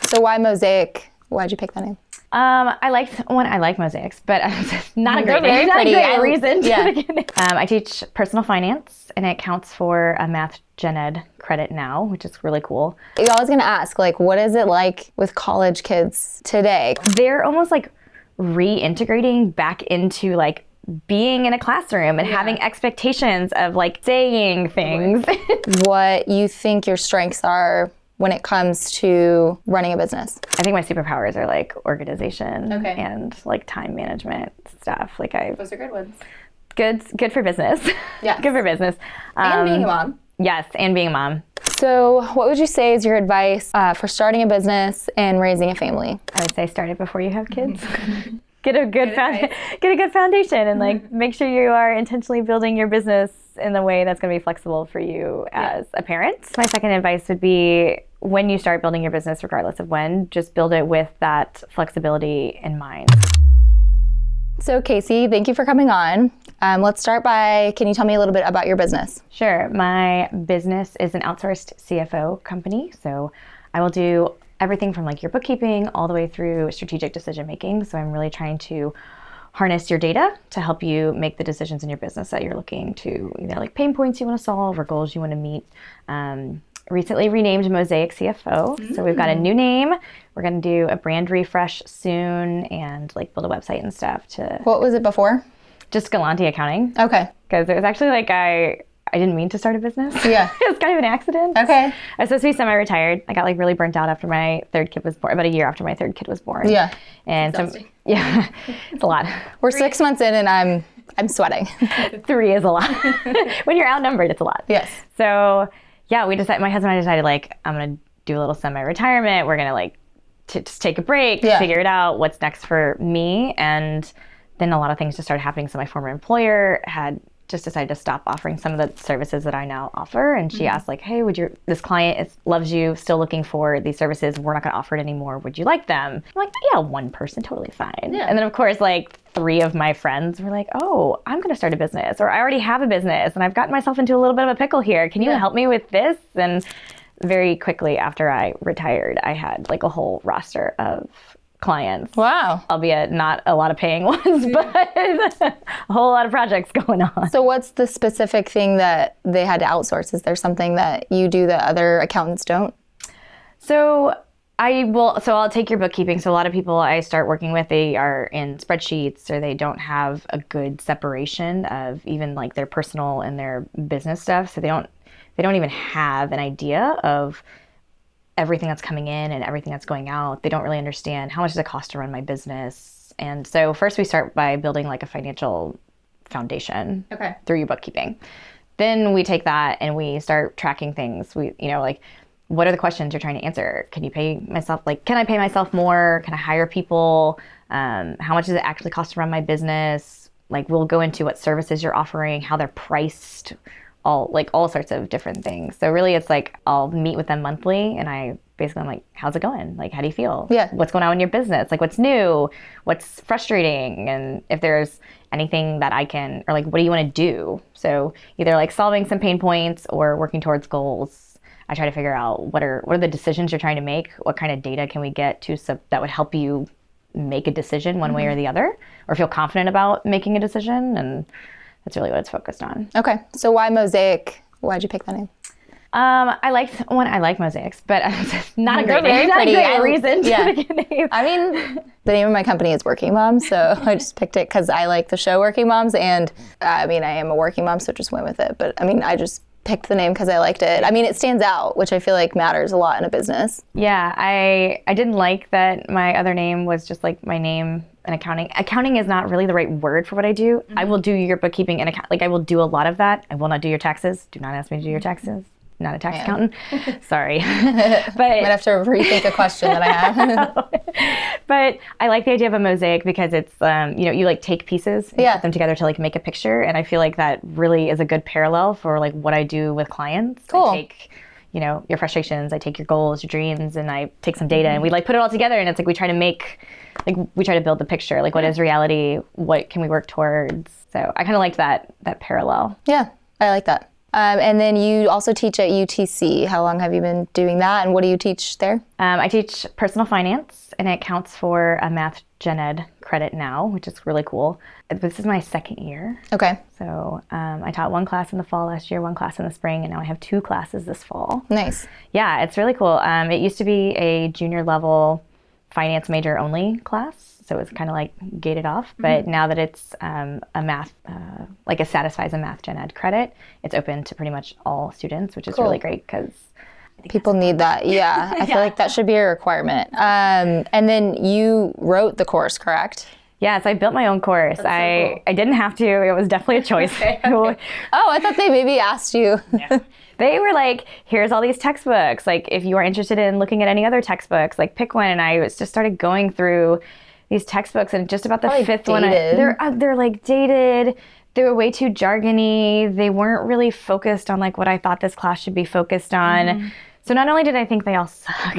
So why Mosaic? Why'd you pick that name? I like mosaics, but not a They're great very pretty. reason. Yeah. I teach personal finance, and it counts for a math gen ed credit now, which is really cool. I was going to ask, like, what is it like with college kids today? They're almost like reintegrating back into like being in a classroom and having expectations of like saying things. What you think your strengths are when it comes to running a business? I think my superpowers are like organization and like time management stuff. Like Those are good ones. Good for business. Yeah. Good for business. And being a mom. Yes, and being a mom. So what would you say is your advice for starting a business and raising a family? I would say start it before you have kids. Get a good foundation and like make sure you are intentionally building your business in the way that's going to be flexible for you as a parent. My second advice would be when you start building your business, regardless of when, just build it with that flexibility in mind. So Casey, thank you for coming on. Let's start by, can you tell me a little bit about your business? Sure. My business is an outsourced CFO company. So I will do everything from like your bookkeeping all the way through strategic decision making. So I'm really trying to harness your data to help you make the decisions in your business that you're looking to, either like pain points you want to solve or goals you want to meet. Recently renamed Mosaic CFO. So we've got a new name. We're going to do a brand refresh soon and like build a website and stuff to. What was it before? Just Galanti Accounting. Okay. Because it was actually like I didn't mean to start a business. Yeah. It was kind of an accident. Okay. I was supposed to be semi-retired. I got like really burnt out after my third kid was born, about a year after my third kid was born. Yeah. And it's a lot. We're 6 months in and I'm sweating. 3 is a lot. When you're outnumbered, it's a lot. Yes. So yeah, my husband and I decided like, I'm going to do a little semi-retirement. We're going to like just take a break, figure it out, what's next for me. And then a lot of things just started happening. So my former employer had just decided to stop offering some of the services that I now offer. And she asked like, hey, this client loves you, still looking for these services. We're not going to offer it anymore. Would you like them? I'm like, yeah, one person, totally fine. Yeah. And then of course, like 3 of my friends were like, oh, I'm going to start a business, or I already have a business and I've gotten myself into a little bit of a pickle here. Can you help me with this? And very quickly after I retired, I had like a whole roster of clients. Wow. Albeit not a lot of paying ones, but a whole lot of projects going on. So what's the specific thing that they had to outsource? Is there something that you do that other accountants don't? So I'll take your bookkeeping. So a lot of people I start working with, they are in spreadsheets or they don't have a good separation of even like their personal and their business stuff. So they don't even have an idea of everything that's coming in and everything that's going out. They don't really understand how much does it cost to run my business. And so first we start by building like a financial foundation through your bookkeeping. Then we take that and we start tracking things. Like what are the questions you're trying to answer? Can I pay myself more? Can I hire people? How much does it actually cost to run my business? Like we'll go into what services you're offering, how they're priced, all sorts of different things. So really it's like I'll meet with them monthly and I'm like, how's it going? Like, how do you feel? Yeah. What's going on in your business? Like what's new? What's frustrating? And if there's anything that I can, or like, what do you want to do? So either like solving some pain points or working towards goals. I try to figure out what are the decisions you're trying to make? What kind of data can we get that would help you make a decision one way or the other, or feel confident about making a decision. And that's really what it's focused on. Okay. So why Mosaic? Why'd you pick that name? I like mosaics, but not a great reason to pick a name. I mean, the name of my company is Working Mom, so I just picked it because I like the show Working Moms, and I am a working mom, so just went with it. But I just picked the name because I liked it. It stands out, which I feel like matters a lot in a business. Yeah, I didn't like that my other name was just like my name in accounting. Accounting is not really the right word for what I do. I will do your bookkeeping and I will do a lot of that. I will not do your taxes. Do not ask me to do your taxes. Not a tax accountant. Sorry. But I might have to rethink a question that I have. But I like the idea of a mosaic because it's, you like take pieces and put them together to like make a picture. And I feel like that really is a good parallel for like what I do with clients. Cool. I take, your frustrations, I take your goals, your dreams, and I take some data and we like put it all together. And it's like we try to build the picture. Like what is reality? What can we work towards? So I kind of liked that parallel. Yeah, I like that. And then you also teach at UTC. How long have you been doing that, and what do you teach there? I teach personal finance, and it counts for a math gen ed credit now, which is really cool. This is my second year. Okay. So I taught one class in the fall last year, one class in the spring, and now I have 2 classes this fall. Nice. Yeah, it's really cool. It used to be a junior level finance major only class. So it's kind of like gated off, but now that it's a math, like it satisfies a math gen ed credit, it's open to pretty much all students, which is really great because people need that. Yeah, I feel like that should be a requirement. And then you wrote the course, correct? Yeah, so I built my own course. I didn't have to. It was definitely a choice. Okay. Oh, I thought they maybe asked you. Yeah. They were like, here's all these textbooks. Like, if you are interested in looking at any other textbooks, like pick one. And I just started going through these textbooks, and just about the fifth one, they're like dated. They were way too jargony. They weren't really focused on like what I thought this class should be focused on. So not only did I think they all suck,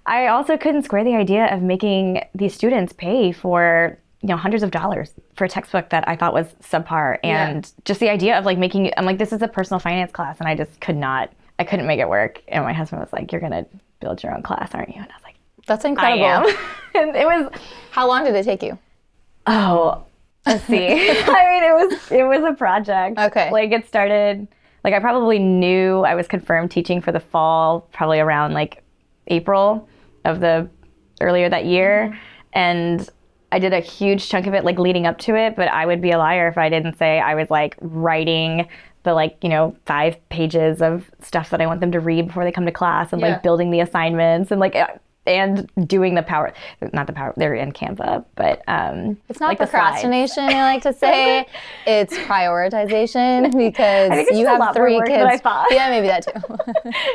I also couldn't square the idea of making these students pay for, you know, hundreds of dollars for a textbook that I thought was subpar. And just the idea of like making it, I'm like, this is a personal finance class, and I just I couldn't make it work. And my husband was like, you're gonna build your own class, aren't you? And I was like, that's incredible. I am. And it was. How long did it take you? Oh, let's see. I mean, it was a project. Okay. Like it started. Like I probably knew I was confirmed teaching for the fall, probably around like April of the earlier that year, and I did a huge chunk of it like leading up to it. But I would be a liar if I didn't say I was like writing the 5 pages of stuff that I want them to read before they come to class, and like building the assignments and like. And doing they're in Canva, but it's not like procrastination. I like to say it's prioritization, because you have 3 kids. Than I thought. Yeah, maybe that too.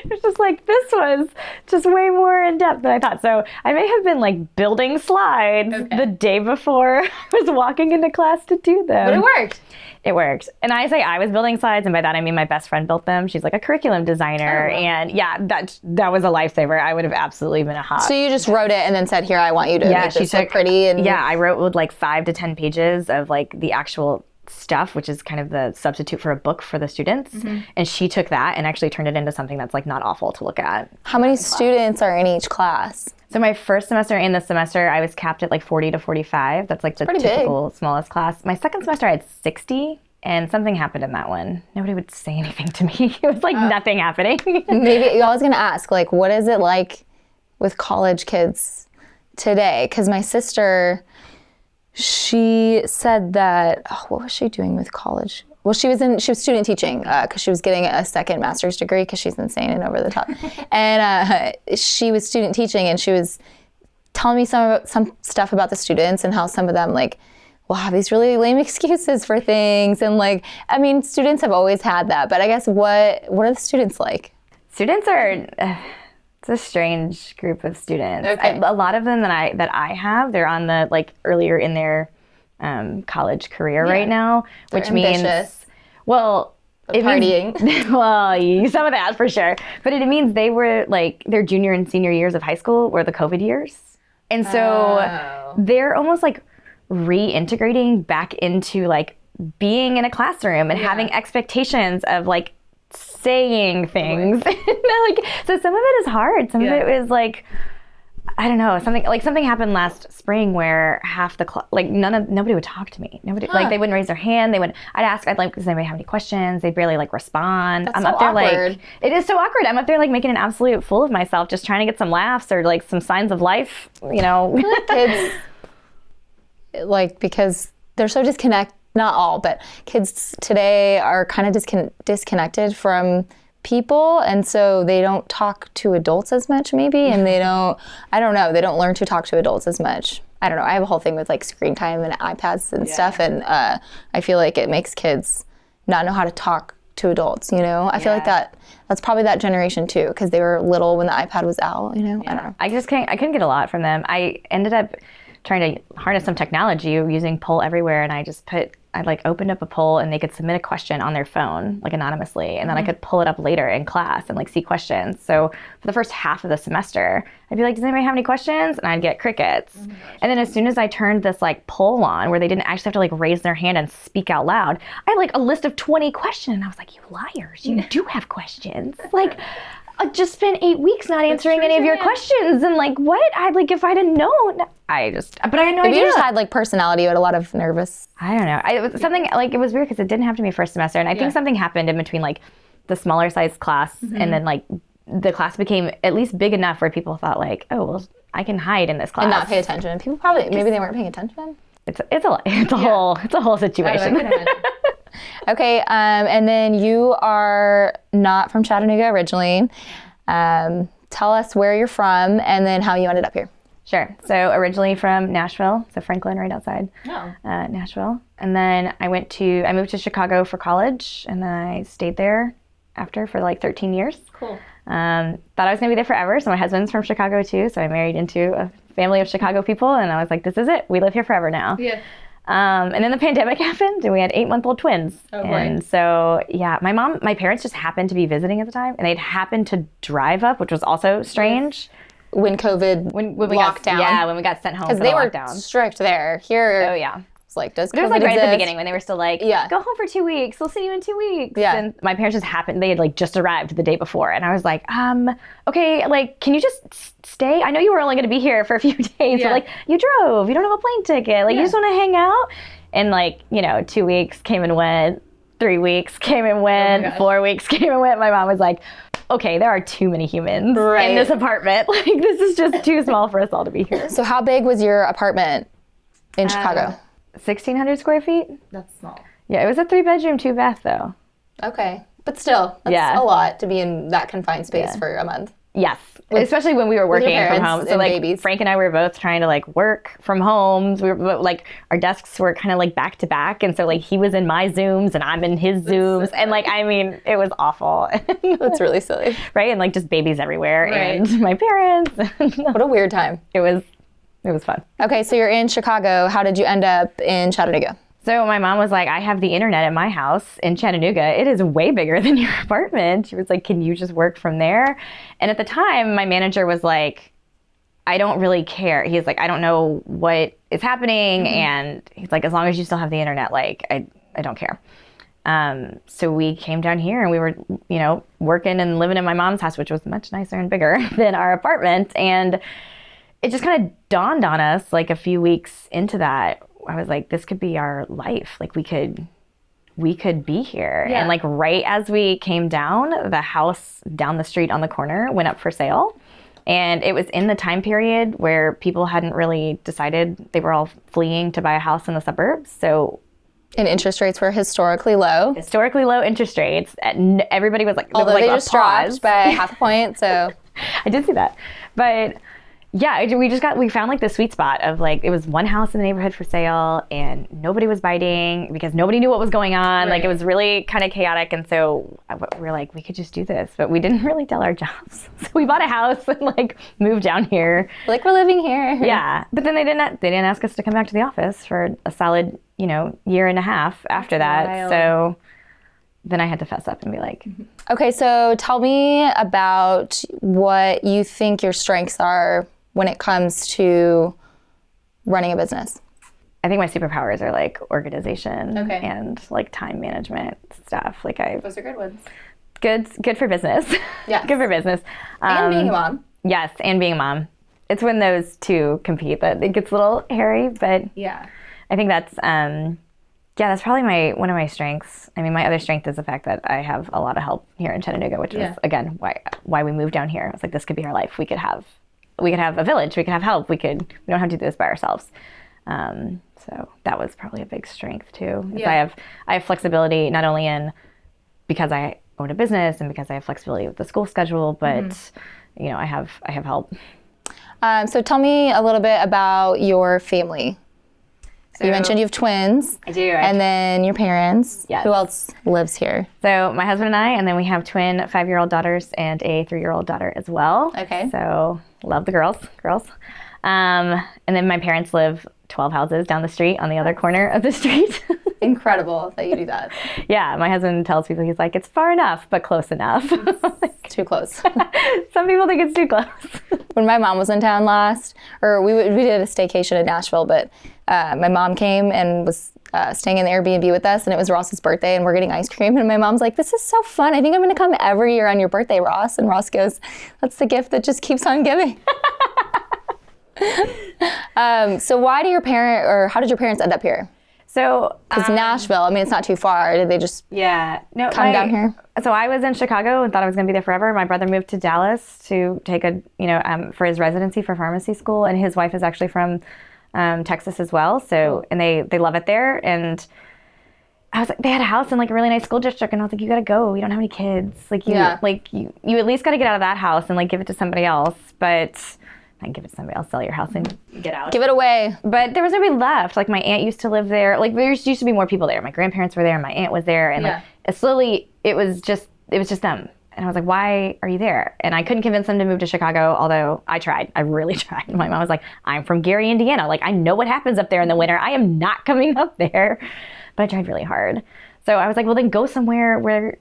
It's just like this was just way more in depth than I thought. So I may have been like building slides the day before I was walking into class to do them. But it worked. It worked. And I say I was building slides, and by that I mean my best friend built them. She's like a curriculum designer. And yeah, that was a lifesaver. I would have absolutely been a hot. So you just wrote it and then said, here, I want you to make this look pretty. And I wrote with like 5 to 10 pages of like the actual stuff, which is kind of the substitute for a book for the students. And she took that and actually turned it into something that's like not awful to look at. How many students are in each class? So my first semester and this semester, I was capped at like 40 to 45. That's like the typical smallest class. My second semester, I had 60, and something happened in that one. Nobody would say anything to me. It was like nothing happening. Maybe I was going to ask, like, what is it like with college kids today? Because my sister, she said that, what was she doing with college? Well, she was student teaching because she was getting a second master's degree because she's insane and over the top. And she was student teaching, and she was telling me some stuff about the students and how some of them will have these really lame excuses for things. And I mean, students have always had that, but I guess what are the students like? Students are, it's a strange group of students. Okay. A lot of them that I have, they're on the earlier in their college career right now, which means, well, partying. Some of that for sure. But it means they were their junior and senior years of high school were the COVID years. And so they're almost reintegrating back into being in a classroom and having expectations of saying things. So some of it is hard. Some of it is I don't know, something happened last spring where half the nobody would talk to me. Nobody they wouldn't raise their hand. I'd ask, does anybody have any questions? They'd barely respond. That's I'm so up there awkward. It is so awkward. I'm up there making an absolute fool of myself, just trying to get some laughs or some signs of life, Kids because they're so disconnected, not all, but kids today are kind of disconnected from people, and so they don't talk to adults as much maybe, and they don't learn to talk to adults as much. I don't know, I have a whole thing with screen time and iPads and stuff, and I feel like it makes kids not know how to talk to adults, I feel like that's probably that generation too, because they were little when the iPad was out, I don't know. I couldn't get a lot from them. I ended up trying to harness some technology using Poll Everywhere, and I like opened up a poll and they could submit a question on their phone, like anonymously, and then I could pull it up later in class and like see questions. So for the first half of the semester, I'd be like, does anybody have any questions? And I'd get crickets. And then as soon as I turned this like poll on where they didn't actually have to like raise their hand and speak out loud, I had like a list of 20 questions. And I was like, you liars, you do have questions. Like, I just spent 8 weeks not answering any of your questions. And like, what? If I'd have known, but I had no idea. You just had like personality, you had a lot of nervous. I don't know. It was something like, it was weird because it didn't have to be first semester. And I think something happened in between like the smaller size class and then like the class became at least big enough where people thought like, oh, well, I can hide in this class. And not pay attention. People probably, maybe they weren't paying attention. It's a whole situation. Okay, and then you are not from Chattanooga originally. Tell us where you're from and then how you ended up here. Sure. So originally from Nashville, so Franklin, right outside Nashville. And then I moved to Chicago for college, and then I stayed there after for like 13 years. Cool. Thought I was going to be there forever. So my husband's from Chicago too. So I married into a family of Chicago people, and I was like, this is it. We live here forever now. Yeah. And then the pandemic happened, and we had 8-month-old twins. Oh, boy. And so, my parents just happened to be visiting at the time, and they'd happened to drive up, which was also strange. When COVID when we locked down. Yeah, when we got sent home for the lockdown. Because they were strict there. Here, oh yeah. It's like, does COVID it was like right exist? at the beginning when they were still like, go home for 2 weeks. We'll see you in 2 weeks. Yeah. And my parents they had like just arrived the day before. And I was like, okay, like, can you just stay? I know you were only going to be here for a few days, but like, you drove, you don't have a plane ticket. Like, you just want to hang out. And like, 2 weeks came and went, 3 weeks came and went, 4 weeks came and went. My mom was like, okay, there are too many humans in this apartment. Like, this is just too small for us all to be here. So how big was your apartment in Chicago? 1,600 square feet. That's small. Yeah, it was a 3-bedroom, 2-bath though. Okay. But still, that's a lot to be in that confined space for a month. Yes. Especially when we were working from home. So like babies. Frank and I were both trying to like work from home. We were like, our desks were kind of like back to back. And so like he was in my Zooms and I'm in his Zooms. And like, I mean, it was awful. That's really silly. Right? And like just babies everywhere and my parents. What a weird time. It was fun. Okay, so you're in Chicago. How did you end up in Chattanooga? So my mom was like, I have the internet at my house in Chattanooga. It is way bigger than your apartment. She was like, can you just work from there? And at the time, my manager was like, I don't really care. He's like, I don't know what is happening. And he's like, as long as you still have the internet, like, I don't care. So we came down here and we were, working and living in my mom's house, which was much nicer and bigger than our apartment. And it just kind of dawned on us like a few weeks into that. I was like, this could be our life. Like we could be here. Yeah. And like right as we came down, the house down the street on the corner went up for sale. And it was in the time period where people hadn't really decided, they were all fleeing to buy a house in the suburbs. So and interest rates were historically low. Historically low interest rates. And everybody was like, although was like they just dropped by half a point. So I did see that. But yeah, we found like the sweet spot of like, it was one house in the neighborhood for sale and nobody was biting because nobody knew what was going on. Right. Like it was really kind of chaotic. And so we were like, we could just do this, but we didn't really tell our jobs. So we bought a house and like moved down here. Like we're living here. Yeah. But then they didn't ask us to come back to the office for a solid, year and a half after that. Wild. So then I had to fess up and be like, okay, so tell me about what you think your strengths are when it comes to running a business. I think my superpowers are like organization and like time management stuff. Like those are good ones. Good for business. Yeah. Good for business. And being a mom. Yes, and being a mom. It's when those two compete that it gets a little hairy, but yeah. I think that's that's probably one of my strengths. I mean, my other strength is the fact that I have a lot of help here in Chattanooga, which is again why we moved down here. It's like this could be our life. We could have a village. We could have help. We don't have to do this by ourselves. So that was probably a big strength too. Yeah. I have flexibility not only in because I own a business and because I have flexibility with the school schedule, but I have help. So tell me a little bit about your family. So you mentioned you have twins. I do. And then your parents. Yes. Who else lives here? So my husband and I, and then we have twin 5-year-old daughters and a 3-year-old daughter as well. Okay. So love the girls. And then my parents live 12 houses down the street on the other corner of the street. Incredible that you do that. Yeah, my husband tells people, he's like, it's far enough, but close enough. Too close. Some people think it's too close. When my mom was in town last, or we did a staycation in Nashville, but my mom came and was staying in the Airbnb with us, and it was Ross's birthday, and we're getting ice cream, and my mom's like, this is so fun. I think I'm going to come every year on your birthday, Ross. And Ross goes, that's the gift that just keeps on giving. So why do how did your parents end up here? So, Because Nashville, I mean, it's not too far. Did they just come down here? So I was in Chicago and thought I was going to be there forever. My brother moved to Dallas to take for his residency for pharmacy school, and his wife is actually from Texas as well. So, and they love it there. And I was like, they had a house in like a really nice school district, and I was like, you got to go. You don't have any kids. Like you at least got to get out of that house and like give it to somebody else. But I can give it to somebody else, sell your house and get out. Give it away. But there was nobody left. Like my aunt used to live there. Like there used to be more people there. My grandparents were there. My aunt was there. And like slowly it was just them. And I was like, why are you there? And I couldn't convince them to move to Chicago, although I tried. I really tried. My mom was like, I'm from Gary, Indiana. Like I know what happens up there in the winter. I am not coming up there. But I tried really hard. So I was like, well, then go somewhere where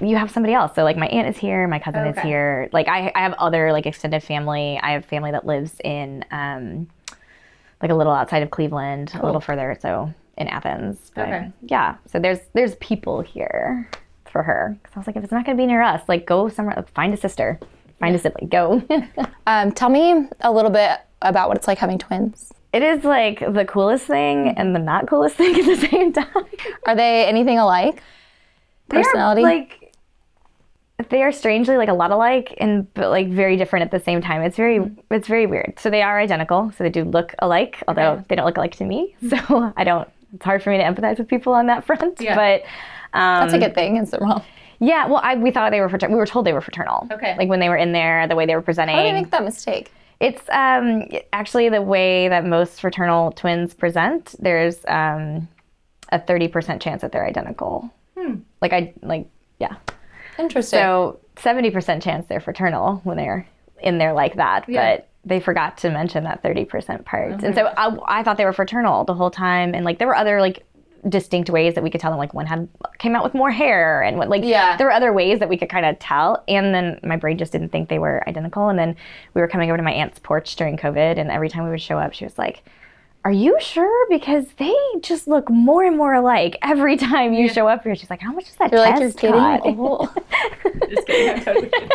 you have somebody else. So like my aunt is here, my cousin is here. Like I have other like extended family. I have family that lives in like a little outside of Cleveland, a little further, so in Athens. But yeah, so there's people here for her. Because I was like, if it's not going to be near us, like go somewhere, find a sister, find a sibling, go. Tell me a little bit about what it's like having twins. It is like the coolest thing and the not coolest thing at the same time. Are they anything alike? Personality? They are strangely like a lot alike but like very different at the same time. It's very weird. So they are identical. So they do look alike, although they don't look alike to me. So it's hard for me to empathize with people on that front. Yeah. But that's a good thing, is it wrong? Yeah, well, we thought they were fraternal. We were told they were fraternal. Okay. Like when they were in there, the way they were presenting. How did they make that mistake? It's actually the way that most fraternal twins present. There's a 30% chance that they're identical. Yeah. Interesting. So 70% chance they're fraternal when they're in there like that, but they forgot to mention that 30% part. Okay. And so I thought they were fraternal the whole time, and like there were other like distinct ways that we could tell them. Like one came out with more hair, and there were other ways that we could kind of tell. And then my brain just didn't think they were identical. And then we were coming over to my aunt's porch during COVID, and every time we would show up, she was like, are you sure? Because they just look more and more alike every time you show up here. She's like, how much is that You're test? You're kidding? Just kidding. I'm totally kidding.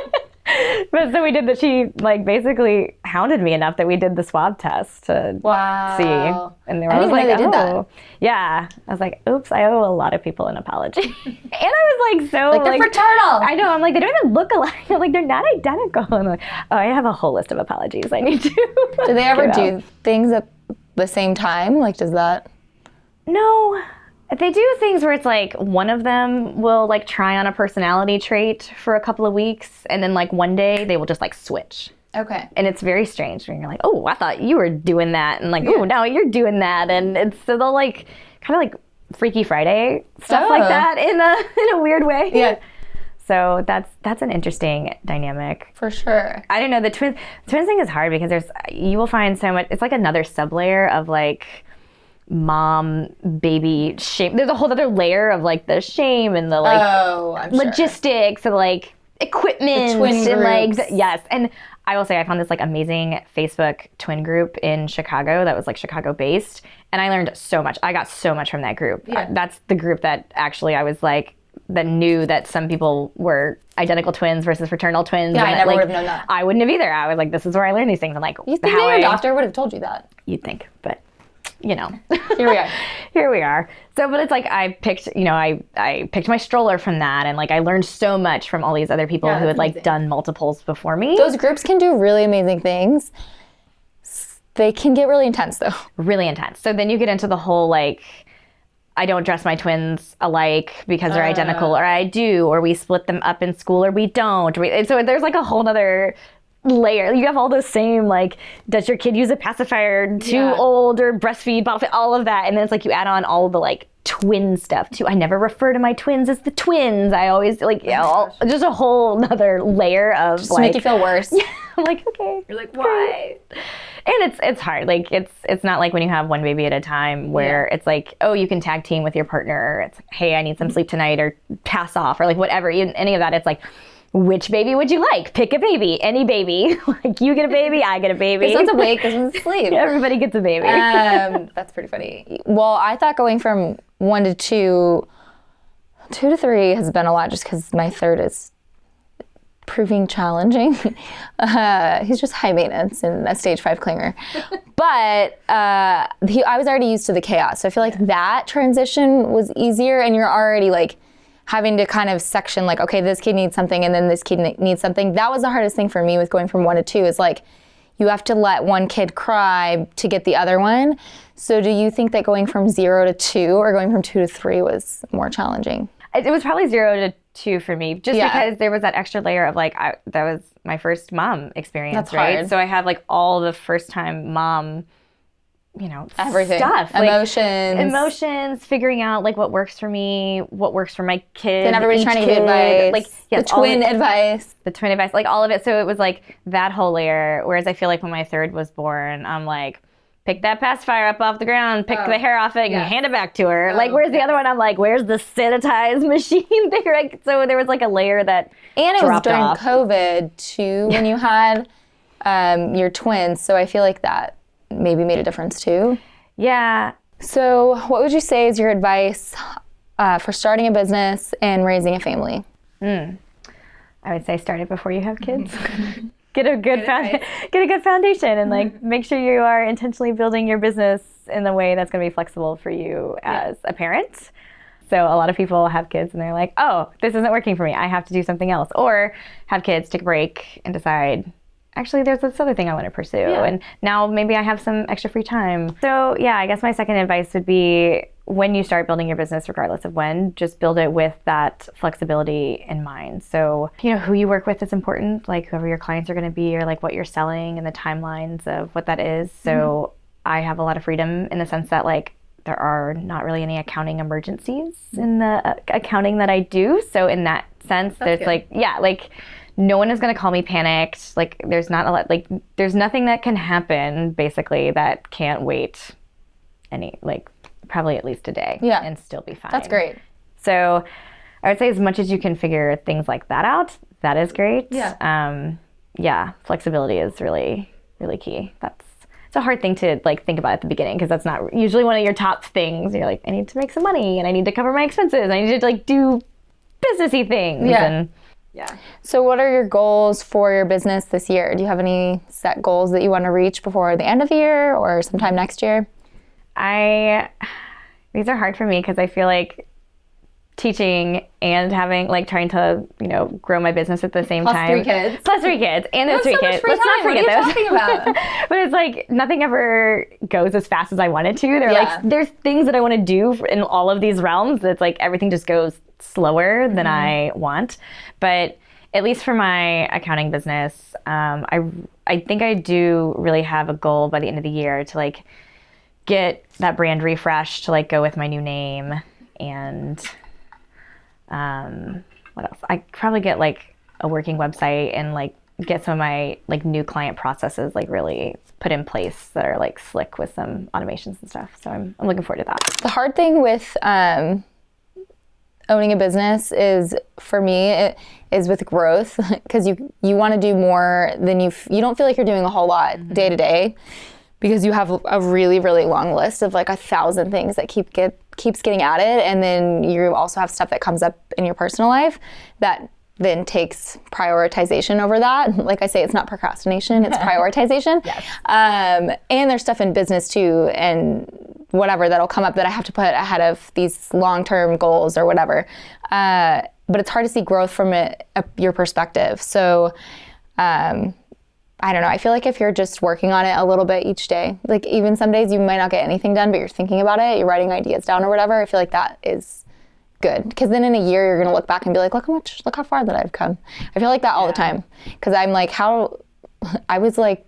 But so we did that. She like basically hounded me enough that we did the swab test to see. And I didn't know they did that. Yeah. I was like, oops, I owe a lot of people an apology. And I was like, they're fraternal. I know. I'm like, they don't even look alike. I'm like, they're not identical. And I'm like, oh, I have a whole list of apologies I need to. Do they ever do things at the same time? Like, does that? No. They do things where it's like one of them will like try on a personality trait for a couple of weeks, and then like one day they will just like switch. Okay. And it's very strange when you're like, oh, I thought you were doing that, and like, oh, now you're doing that, and so they'll like kind of like Freaky Friday stuff like that in a weird way. Yeah. So that's an interesting dynamic. For sure. I don't know, the twins thing is hard because you will find so much. It's like another sublayer of like mom baby shame. There's a whole other layer of like the shame and the like logistics and like equipment the twin and groups. yes. And I will say I found this like amazing Facebook twin group in Chicago that was like Chicago based, and I learned so much. I got so much from that group. Yeah. That's the group that actually I was like that knew that some people were identical twins versus fraternal twins. Yeah, I never would have known that. I wouldn't have either. I was like, this is where I learned these things. I'm like, you think your doctor would have told you that? You'd think, but you know, here we are. Here we are. So, but it's like I picked, I picked my stroller from that, and like I learned so much from all these other people who had like done multiples before me. Those groups can do really amazing things. They can get really intense though. Really intense. So then you get into the whole like, I don't dress my twins alike because they're identical, or I do, or we split them up in school, or we don't. So there's like a whole other layer. You have all the same, like, does your kid use a pacifier, too old, or breastfeed, bottle feed, all of that. And then it's like you add on all the like twin stuff too. I never refer to my twins as the twins. I always like, just a whole other layer of just like. to make you feel worse. Yeah, I'm like, okay. You're like, why? And it's hard. Like it's not like when you have one baby at a time where it's like, oh, you can tag team with your partner. It's like, hey, I need some sleep tonight, or pass off, or like whatever. Any of that. It's like, which baby would you like? Pick a baby, any baby. Like you get a baby, I get a baby. This one's awake, this one's asleep. Everybody gets a baby. That's pretty funny. Well, I thought going from 1 to 2, 2 to 3 has been a lot, just because my third is proving challenging. He's just high maintenance and a stage 5 clinger. But I was already used to the chaos. So I feel like that transition was easier, and you're already like having to kind of section like, okay, this kid needs something and then this kid needs something. That was the hardest thing for me with going from 1 to 2 is like, you have to let one kid cry to get the other one. So do you think that going from 0 to 2 or going from 2 to 3 was more challenging? It was probably 0 to 2 for me, just because there was that extra layer of like, that was my first mom experience. That's right? hard. So I had like all the first time mom, Everything. stuff. Emotions, figuring out like what works for me, what works for my kids. And everybody's trying to give advice. Like the twin advice. The twin advice, like all of it. So it was like that whole layer. Whereas I feel like when my third was born, I'm like, pick that pacifier up off the ground, pick the hair off it, and hand it back to her. Like, where's the other one? I'm like, where's the sanitized machine there? Like, so there was like a layer that And it was dropped during off. COVID too, when you had your twins. So I feel like that maybe made a difference too. Yeah. So what would you say is your advice for starting a business and raising a family? I would say start it before you have kids. Get a good foundation, and like make sure you are intentionally building your business in the way that's going to be flexible for you as a parent. So a lot of people have kids and they're like, oh, this isn't working for me, I have to do something else. Or have kids, take a break, and decide, actually, there's this other thing I want to pursue. And now maybe I have some extra free time. So yeah, I guess my second advice would be, when you start building your business, regardless of when, just build it with that flexibility in mind. So, who you work with is important, like whoever your clients are going to be, or like what you're selling and the timelines of what that is. So I have a lot of freedom in the sense that like there are not really any accounting emergencies in the accounting that I do. So in that sense, there's like, no one is going to call me panicked. Like there's not a lot, like there's nothing that can happen basically that can't wait probably at least a day and still be fine. That's great. So I would say as much as you can figure things like that out, that is great. Flexibility is really, really key. It's a hard thing to like think about at the beginning, because that's not usually one of your top things. You're like, I need to make some money and I need to cover my expenses. I need to like do businessy things. So what are your goals for your business this year? Do you have any set goals that you want to reach before the end of the year or sometime next year? These are hard for me because I feel like teaching and having like trying to grow my business at the same time. Plus 3 kids and those 3 kids. Let's not forget those. What are you talking about? But it's like nothing ever goes as fast as I want it to. There's things that I want to do in all of these realms. It's like everything just goes slower than I want. But at least for my accounting business, I think I do really have a goal by the end of the year to like get that brand refresh, to like go with my new name, and what else? I probably get like a working website and like get some of my like new client processes like really put in place that are like slick with some automations and stuff. So I'm looking forward to that. The hard thing with owning a business is, for me, it is with growth, because you want to do more than you don't feel like you're doing a whole lot day to day, because you have a really, really long list of like 1,000 things that keeps getting added. And then you also have stuff that comes up in your personal life that then takes prioritization over that. Like I say, it's not procrastination, it's prioritization. And there's stuff in business too, and whatever that'll come up that I have to put ahead of these long-term goals or whatever. But it's hard to see growth from your perspective. So I don't know. I feel like if you're just working on it a little bit each day, like even some days you might not get anything done, but you're thinking about it, you're writing ideas down or whatever, I feel like that is good. Because then in a year, you're going to look back and be like, look how far that I've come. I feel like that all the time. Because I'm like, I was like,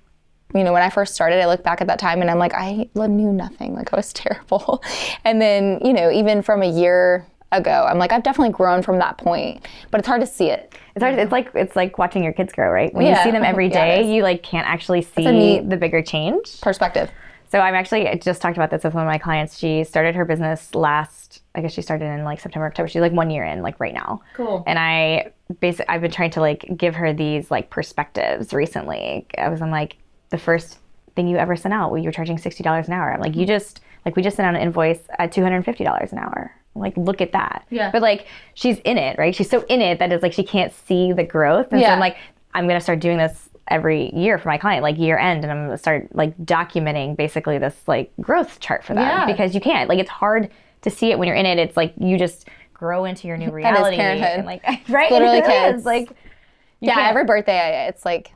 when I first started, I look back at that time and I'm like, I knew nothing. Like I was terrible. And then, even from a year ago. I'm like, I've definitely grown from that point, but it's hard to see it. It's hard. It's like watching your kids grow, right? When you see them every day, you like can't actually see the bigger change. Perspective. So I just talked about this with one of my clients. she started her business I guess she started in like September, October. She's like 1 year in, like right now. Cool. And I've been trying to like give her these like perspectives recently. I'm like, the first thing you ever sent out, you were charging $60 an hour. I'm like, we just sent out an invoice at $250 an hour. I'm like, look at that. Yeah. But like, she's in it, right? She's so in it that it's like she can't see the growth. And so I'm like, I'm gonna start doing this every year for my client, like year end, and I'm gonna start like documenting basically this like growth chart for them because you can't. Like, it's hard to see it when you're in it. It's like you just grow into your new reality. That is parenthood. And like, right? Literally it kids. is. Like, every birthday, it's like,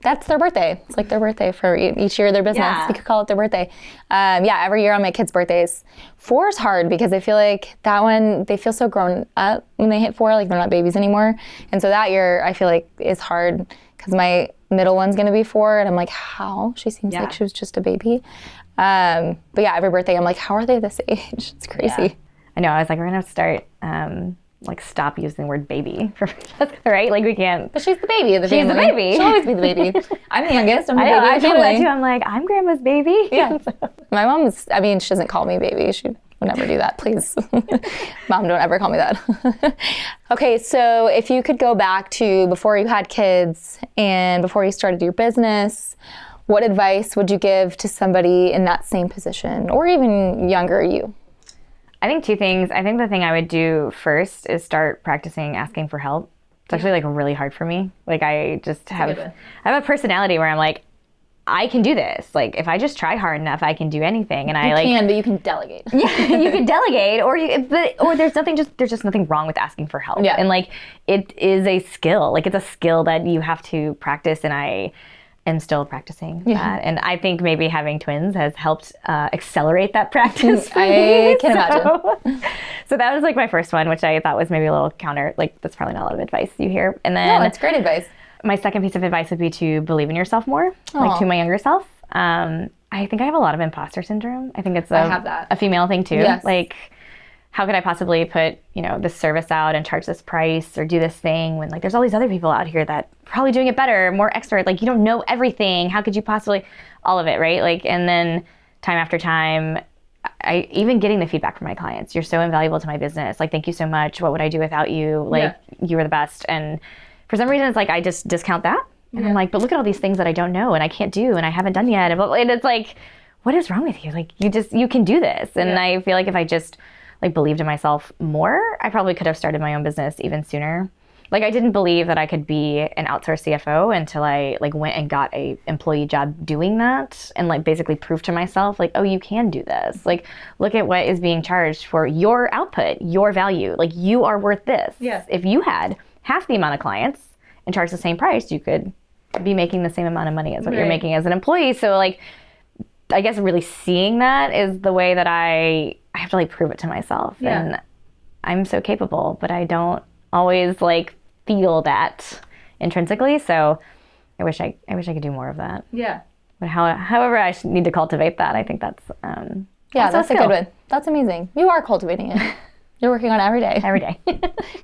that's their birthday. It's like their birthday for each year of their business. Yeah. You could call it their birthday. Every year on my kids' birthdays. 4 is hard because I feel like that one, they feel so grown up when they hit 4, like they're not babies anymore. And so that year, I feel like is hard because my middle one's gonna be 4, and I'm like, how? She seems like she was just a baby. But every birthday, I'm like, how are they this age? It's crazy. Yeah. I know. I was like, we're gonna have to start like stop using the word baby for right? Like, we can't. But she's the baby of the family. She's the baby. She'll always be the baby. I'm the youngest. I'm the I know. baby I of the feel that family. too. I'm like, I'm grandma's baby. Yeah. My mom's, she doesn't call me baby. She would never do that, please. Mom, don't ever call me that. Okay, so if you could go back to before you had kids and before you started your business, what advice would you give to somebody in that same position or even younger you? I think 2 things. I think the thing I would do first is start practicing asking for help. It's actually like really hard for me. Like, I just have a personality where I'm like, I can do this. Like, if I just try hard enough, I can do anything. And but you can delegate. Yeah, you can delegate, or there's just nothing wrong with asking for help. Yeah. And like, it is a skill. Like, it's a skill that you have to practice, and I am still practicing that. And I think maybe having twins has helped accelerate that practice for me. I can imagine. So that was like my first one, which I thought was maybe a little counter. Like, that's probably not a lot of advice you hear. And then No, it's great advice. my second piece of advice would be to believe in yourself more, like to my younger self. I think I have a lot of imposter syndrome. I think it's a female thing too. Yes. Like, how could I possibly put, this service out and charge this price or do this thing when like there's all these other people out here that are probably doing it better, more expert. Like, you don't know everything. How could you possibly, all of it, right? Like, and then time after time, I even getting the feedback from my clients. You're so invaluable to my business. Like, thank you so much. What would I do without you? Like, you were the best. And for some reason, it's like I just discount that. And I'm like, but look at all these things that I don't know and I can't do and I haven't done yet. And it's like, what is wrong with you? Like, you can do this. And I feel like if I just like believed in myself more, I probably could have started my own business even sooner. Like, I didn't believe that I could be an outsourced CFO until I like went and got a employee job doing that and like basically proved to myself like, oh, you can do this. Like, look at what is being charged for your output, your value. Like, you are worth this. Yes. If you had half the amount of clients and charge the same price, you could be making the same amount of money as what you're making as an employee. So like, I guess really seeing that is the way that I have to like prove it to myself. Yeah. And I'm so capable, but I don't always like feel that intrinsically. So I wish I could do more of that. Yeah. But however I need to cultivate that, I think that's that's a good one. That's amazing. You are cultivating it. You're working on it every day. Every day.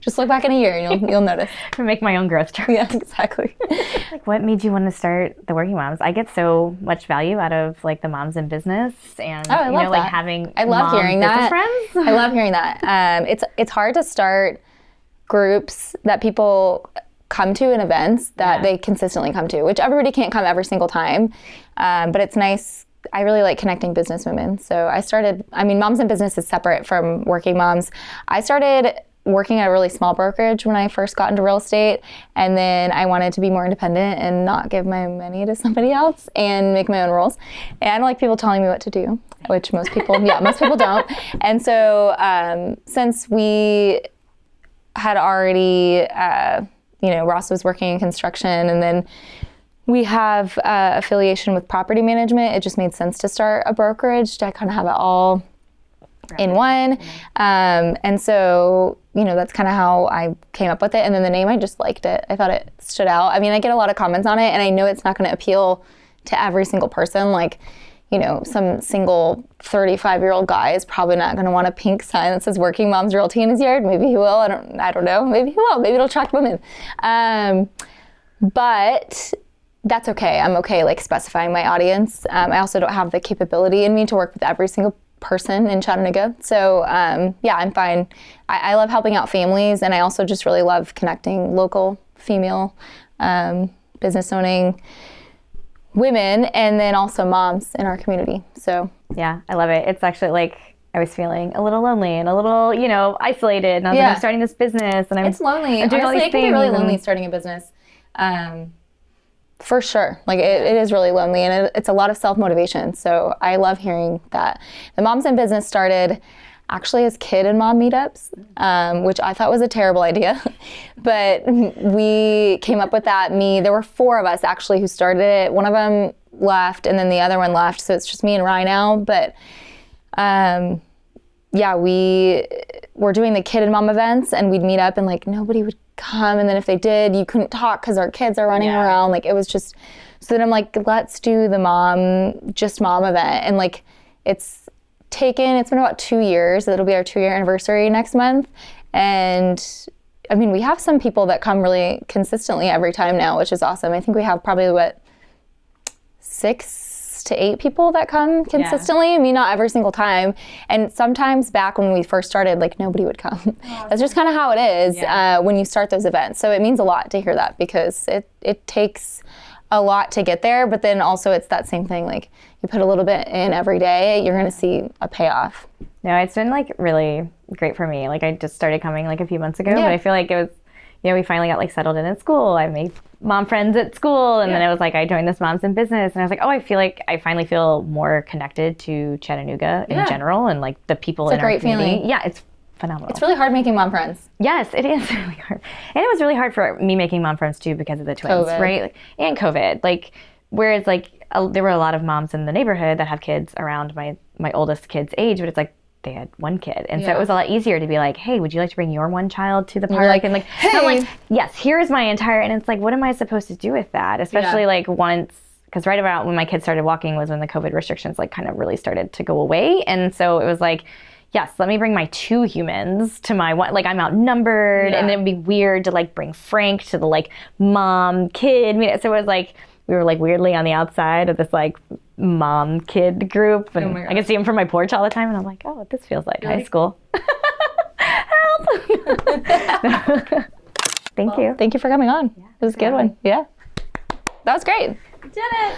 Just look back in a year and you'll notice. I make my own growth chart. Yeah, exactly. Like, what made you want to start the Working Moms? I get so much value out of like the moms in business and I love that. like having I love hearing business that. friends. I love hearing that. It's hard to start groups that people come to in events that they consistently come to, which everybody can't come every single time. But it's nice. I really like connecting business women. So Moms in Business is separate from Working Moms. I started working at a really small brokerage when I first got into real estate. And then I wanted to be more independent and not give my money to somebody else and make my own rules. And I don't like people telling me what to do, which most people don't. And so since we had already, Ross was working in construction, and then we have affiliation with property management. It just made sense to start a brokerage to kind of have it all in one. And so, that's kind of how I came up with it. And then the name, I just liked it. I thought it stood out. I mean, I get a lot of comments on it, and I know it's not going to appeal to every single person. Like, some single 35-year-old guy is probably not going to want a pink sign that says Working Moms Realty in his yard. Maybe he will. I don't know. Maybe he will. Maybe it'll attract women. But that's okay. I'm okay like specifying my audience. I also don't have the capability in me to work with every single person in Chattanooga. So yeah, I'm fine. I love helping out families, and I also just really love connecting local female business owning women, and then also moms in our community. So yeah, I love it. It's actually like I was feeling a little lonely and a little, isolated. And I was like, I'm starting this business, and it's lonely. I'm doing all Honestly, these it can be really things lonely starting a business. For sure. Like it is really lonely, and it's a lot of self-motivation. So I love hearing that. The Moms in Business started actually as kid and mom meetups, which I thought was a terrible idea. But we came up with that. There were 4 of us actually who started it. One of them left, and then the other one left. So it's just me and Rye now. But yeah, we were doing the kid and mom events, and we'd meet up, and like nobody would come. And then if they did, you couldn't talk because our kids are running around. Like it was just, so then I'm like, let's do the mom event. And like, it's been about 2 years. It'll be our 2-year anniversary next month. And I mean, we have some people that come really consistently every time now, which is awesome. I think we have probably 6 to 8 people that come consistently. I mean, not every single time. And sometimes back when we first started, like nobody would come. That's just kind of how it is when you start those events. So it means a lot to hear that, because it takes a lot to get there, but then also it's that same thing, like you put a little bit in every day, you're going to see a payoff. No, it's been like really great for me. Like I just started coming like a few months ago, but I feel like it was, we finally got like settled in at school. I made mom friends at school, and then it was like I joined this Moms in Business, and I was like, I feel like I finally feel more connected to Chattanooga in general, and like the people in our community. Feeling. Yeah, it's phenomenal. It's really hard making mom friends. Yes, it is really hard. And it was really hard for me making mom friends too because of the twins, COVID. right? And COVID. Like, whereas like there were a lot of moms in the neighborhood that have kids around my oldest kid's age, but it's like they had one kid. And so it was a lot easier to be like, hey, would you like to bring your one child to the park? And like, hey. I'm like, yes, here's my entire, and it's like, what am I supposed to do with that? Especially like once, because right about when my kids started walking was when the COVID restrictions like kind of really started to go away. And so it was like, yes, let me bring my 2 humans to my one, like I'm outnumbered, and it would be weird to like bring Frank to the like mom kid. So it was like, we were like weirdly on the outside of this like mom kid group, and I can see him from my porch all the time, and I'm like, oh, this feels like high school. Help! Thank you. Thank you for coming on. It was a good one. Yeah. That was great. Did it.